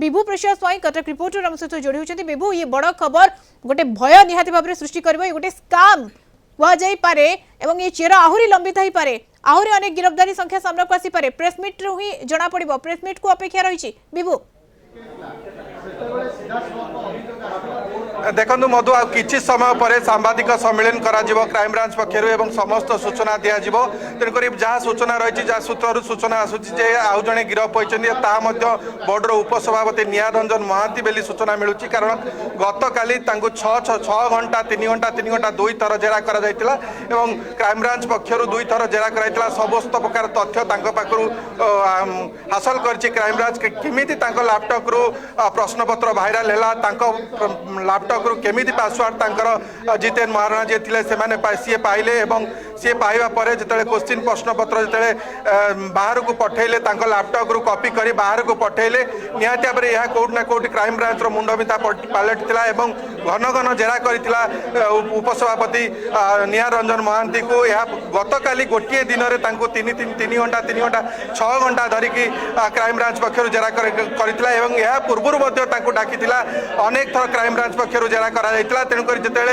विभू प्रसाद स्वाई Cuttack reporter आम सहित जोड़ी होती। विभू ये बड़ खबर गोटे भय निहाती भाव में सृष्टि कर गोटे स्काम कहुपे और ये चेर आहरी लंबित हो पारे आहरी अनेक गिरफ्तारी संख्या सामना को आसीपे प्रेस मीट रु ही जना पड़ प्रेस मीट को अपेक्षा रही विभू देखु मधु आ किछि समय पर सांबादिक सम्मेलन क्राइमब्रांच पक्षर एवं समस्त सूचना दिज्व तेणुक जहाँ सूचना रही जहाँ सूत्र सूचना आसूची आउ जड़े गिरफ होती बोर्डर उपसभापति निया रंजन महांती बेली सूचना मिलूँ कारण गत काली 6 घंटा 3 घंटा 2 थर जेरा क्राइमब्रांच पक्षर 2 थर जेरा कर समस्त प्रकार तथ्य पाखु हासिल कर क्राइमब्रांच केमी लैपटॉप रु प्रश्नपत्र भाइराल है लैपटॉप केमी पासवर्ड तांकर जितेन महाराणा जी थे सी पाइले सी पाइबा परे जिते क्वेश्चन प्रश्नपत्र जिते बाहर को पठेले लैपटॉप रु कॉपी कर बाहर को पठेले निहाती भाव यह कौटना कौटी क्राइमब्रांच मुंडबिंधा पलटिला घन घन जेरा करथिला उपसभापति निया रंजन महांती को यह गत काली गोटे दिन में 3 घंटा 6 घंटा धरिकी क्राइमब्रांच पक्षर जेरा करथिला यह पूर्व डाकी अनेक थर क्राइमब्रांच पक्षर जेरा करा तेणुक जिते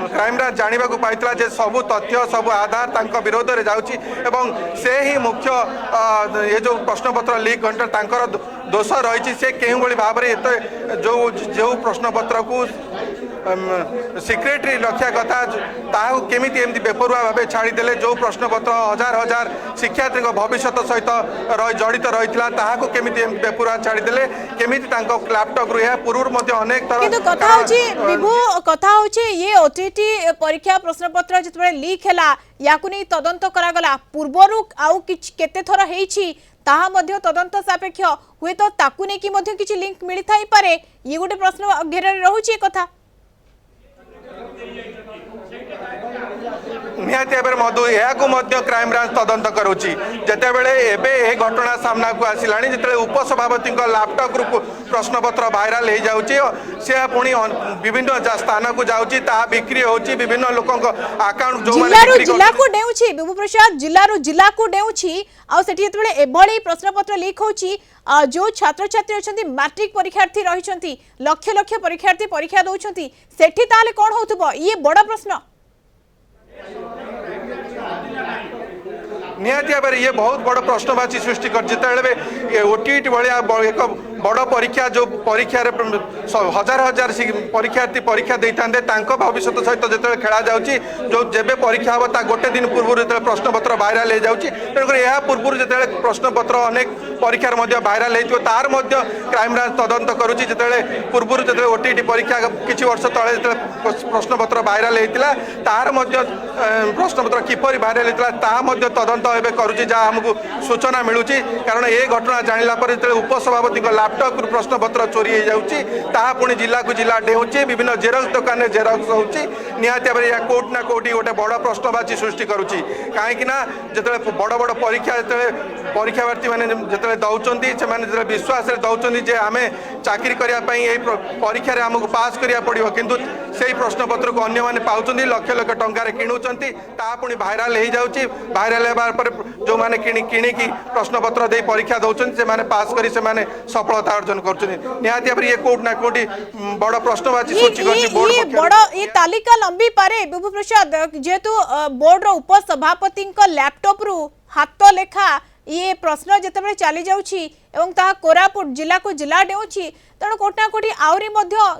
क्राइमब्रांच जाना पाई सबू तथ्य सबू आधार विरोध में जाऊँगी से ही मुख्य ये जो प्रश्नपत्र लीक घंटा दोष रही से क्यों भाव में जो प्रश्नपत्र को सिक्रेटरी रखा कथा ताकू केमी एमती बेपरुआ भाव छाड़ीदे जो प्रश्नपत्र हजार हजार शिक्षार्थी भविष्य सहित जड़ित रही केमी बेपरुआ छाड़ीदे केमी लैपटॉप रु पूर्व अनेक विभू कथा ये ओटीटी परीक्षा प्रश्नपत्र जो लीक है या तदंत करागला पूर्वर आउ केते थर होईछि ताहा मध्य तदंत सापेक्ष हुए तो ताकू नेकी मध्य किछि लिंक मिली थाई पारे ये गोटे प्रश्न घेर रहुछि कथा निहाती भाव मधु यह क्राइमब्रांच तदंत करुच्ची जिते बड़े घटना सामना को आसला जो उपसभापति लैपटॉप रु प्रश्नपत्र भाइराल हो जाऊँगी सी पुणी विभिन्न स्थान को जाऊँगी बिक्री होची विभिन्न लोक अकाउंट जो जिला को डेउछि विभू प्रसाद जिला को डेउछि आ सेठी एभली प्रश्नपत्र लीक होची जो छात्र छात्री अच्छा मैट्रिक परीक्षार्थी रही लक्ष लक्ष परीक्षार्थी परीक्षा दौरान सेठी ताले कौन होतुबो ये बड़ा प्रश्न निहाती भाव ये बहुत बड़ प्रश्नवाची सृष्टि कर जिते ओटीटी भाया एक बड़ परीक्षा जो परीक्षा हजार हजार परीक्षार्थी परीक्षा दे था भविष्य सहित जो खेला जाऊँगी जो जेबे परीक्षा हम गोटे दिन पूर्व जो प्रश्नपत्र भाइराल हो जाऊँगी तेणुक यह पूर्व जो प्रश्नपत्र अनेक परीक्षार भाइराल हो तार क्राइमब्रांच तदंत करुच्ची जो पूर्व जो ओटीटी परीक्षा किसी वर्ष तले जो प्रश्नपत्र भाइराल होता तार प्रश्नपत्र किपर भाइराल होता तदंत करुच्ची जहाँ आमको सूचना मिलूँ कारण ये घटना जाना जो उपसभापति लैपटॉप प्रश्नपत्र चोरी हो जाऊँगी जिला को जिला डेउची विभिन्न जेरक्स दुकान में जेरक्स होची निहाती भाव यह कोट ना कोटी गोटे बड़ प्रश्नवाची सृष्टि करुच्ची कहीं जो बड़ बड़ परीक्षा जो परीक्षार्थी मैंने जो दौरान से विश्वास दौरान जे आम चाकरी करने परीक्षा आमको पास करा पड़ो किंतु से प्रश्नपत्र को अन्य मैंने पाँच लक्ष लक्ष टंकार किणुंट पुणी भाइराल हो जाऊँगी भाइराल होगार जो मैंने किणिकी प्रश्नपत्र दे परीक्षा दौरान से पास कर सफलता अर्जन करहाती भाव ये कोट ना कोटी बड़ प्रश्नवाची सृष्टि बड़ ये तालिका लंबी पारे विभू प्रसाद जेहेतु बोर्ड उपसभापति लैपटॉप रु हाथ लेखा ये प्रश्न जिते चली जाऊँगी कोरापुट जिला को जिला डेउछि तेणु कोटना कोटी आउरी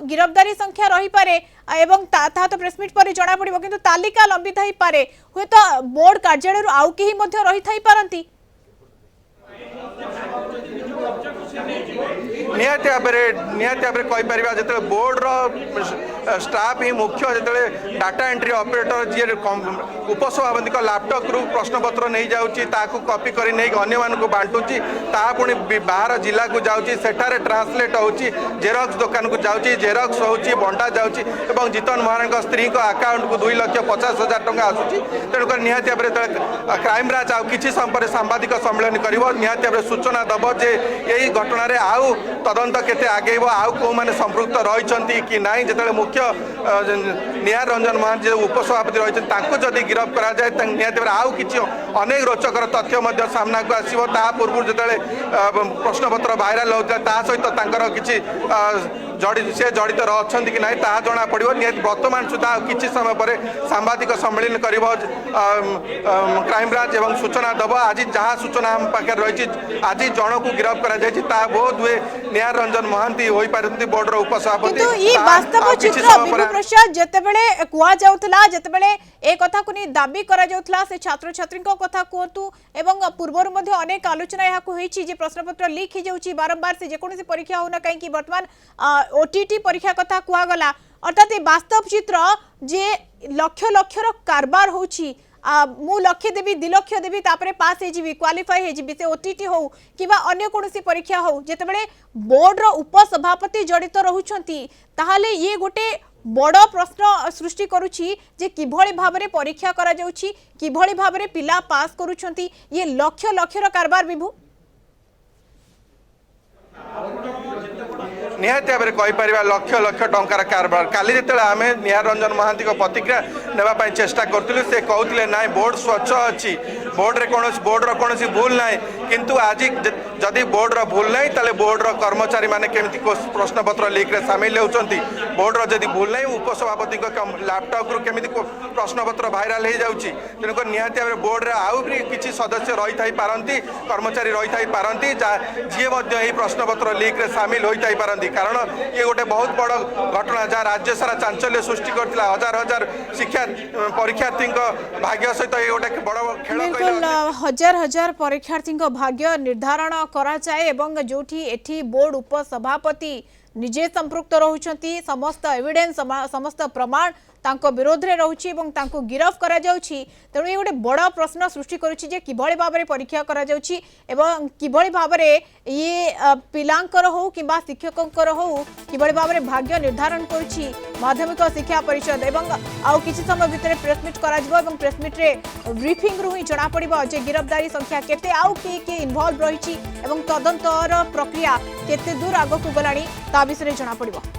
गिरफ्तारी संख्या रही पारे तो प्रेसमिट पर जना पड़ो किंतु तालिका लंबित हो पारे हुए तो बोर्ड कार्यालय आउ केही रही थाई पारंती निहाती भाव कहीपर जो बोर्डर स्टाफ ही मुख्य जो डाटा एंट्री ऑपरेटर जी उपसभापति लैपटॉप रु प्रश्नपत्र नहीं जाऊँगी कॉपी कर अन्य मान बांटुची पुणी बाहर जिला को जाऊँगी सेठारे ट्रांसलेट होची जेरक्स दुकान को जाऊँगी जेरक्स होची बंटा जाऊँगी जितन महाराणा स्त्री अकाउंट को 2,50,000 टंका आसूची तेणुक निहाती भाव क्राइमब्रांच आउ किसी समय सांबादिक सम्मेलन कर निहाती भाव सूचना दब जे यही घटना आउ तदंत केते आगेब आउ कौ माने संपृक्त रही कि ना जो मुख्य निहार रंजन महांत जो उपसभापति रही जदि गिरफ्त कराए निहत भाव आउ कि अनेक रोचकर तथ्य सामना को आसो ता पूर्व जो प्रश्नपत्र भाइराल होता सहित किसी से जड़ित अच्छा कि ना ता जना पड़ो निहत वर्तमान सुधा किसी समय पर सांबादिक सम्मेलन कर क्राइमब्रांच एवं सूचना दब आज जहाँ सूचना आम पाखे रही आज जन को गिरफ्त करा बोध हुए निहार रंजन महांती हो पारती बोर्डर उपसभापति वास्तव चित्र विभु प्रसाद जेतेबेले कुआ जाउतला जेतेबेले ए कथा को नहीं दाबी करा जाउतला से छात्र छात्री कथा कहतु एवं पूर्वर मध्य अनेक आलोचना यहाँ होईची जे प्रश्नपत्र लीक हो जाउची बारंबार से जेकोसी परीक्षा होना कहीं वर्तमान ओटीटी परीक्षा कथा कुआ गला अर्थात ये वास्तव चित्र जे लक्ष लक्षर कारबार होची मु लक्ष्य देवी 2 लक्ष देवी तापरे पास हे जीवी क्वालिफाई हे जीवी से ओटीटी हो किबा अन्य कोनोसी परीक्षा हो जेतेबेले बोर्ड रो उपसभापति जड़ित रहुछंती ताहाले ये गोटे बड़ प्रश्न सृष्टि करुछि जे किभଳି भाबरे परीक्षा करा जाउछि किभଳି भाबरे पिला पास करूछंती ये लक्ष लक्षर कारबार विभु निहाती भाव में कहीपर लक्ष लक्ष टंकार कारबार काली जो आम निहार रंजन महांती प्रतिक्रिया नापी चेष्टा करूँ से कहते ना बोर्ड स्वच्छ अच्छी बोर्ड कौन भूल ना किंतु आज जदि बोर्डर भूल ना ताले बोर्डर कर्मचारी मैंने केमती प्रश्नपत्र लीक रे सामिल होती बोर्डर जदि भूल ना उपसभापति लैपटॉप रु केमी प्रश्नपत्र भाइराल हो जाऊँगी तेणुक निहाती भाव में बोर्ड आउ भी किसी सदस्य रही था पारती कर्मचारी रही था पारती जी प्रश्नपत्र लीक रे सामिल होता पारती कारण ये गोटे बहुत बड़ घटना जहाँ राज्य सारा चांचल्य सृष्टि करथिला हजार हजार शिक्षा परीक्षार्थी भाग्य सहित ये गोटे बड़ खेल बिल्कुल हजार हजार परीक्षार्थी भाग्य निर्धारण करा जाए एवं जोठी एठी बोर्ड उपसभापति निजे संपृक्त रहुछंती समस्त एविडेंस समस्त प्रमाण तांको विरोध रे रहुछि एवं तांको गिरफ करा जाउछि तेणु ये गोटे बड़ा प्रश्न सृष्टि करुछि जे किभଳି भाबरे परीक्षा करा जाउछि एवं किभଳି भाबरे ये पिलांकर हो किबा शिक्षकंकर हो किभଳି भाबरे भाग्य निर्धारण करुछि माध्यमिक शिक्षा परिषद एवं आउ किछि समय भितर प्रेस मीट करा जिवो एवं प्रेस मीट रे ब्रीफिंग रु ही जणा पड़िबो जे गिरफ्तारी संख्या केते आउ के इन्वॉल्व रहिछि एवं तदंतर प्रक्रिया केते दूर आगो को गलाणी ता विषय जणा पड़िबो।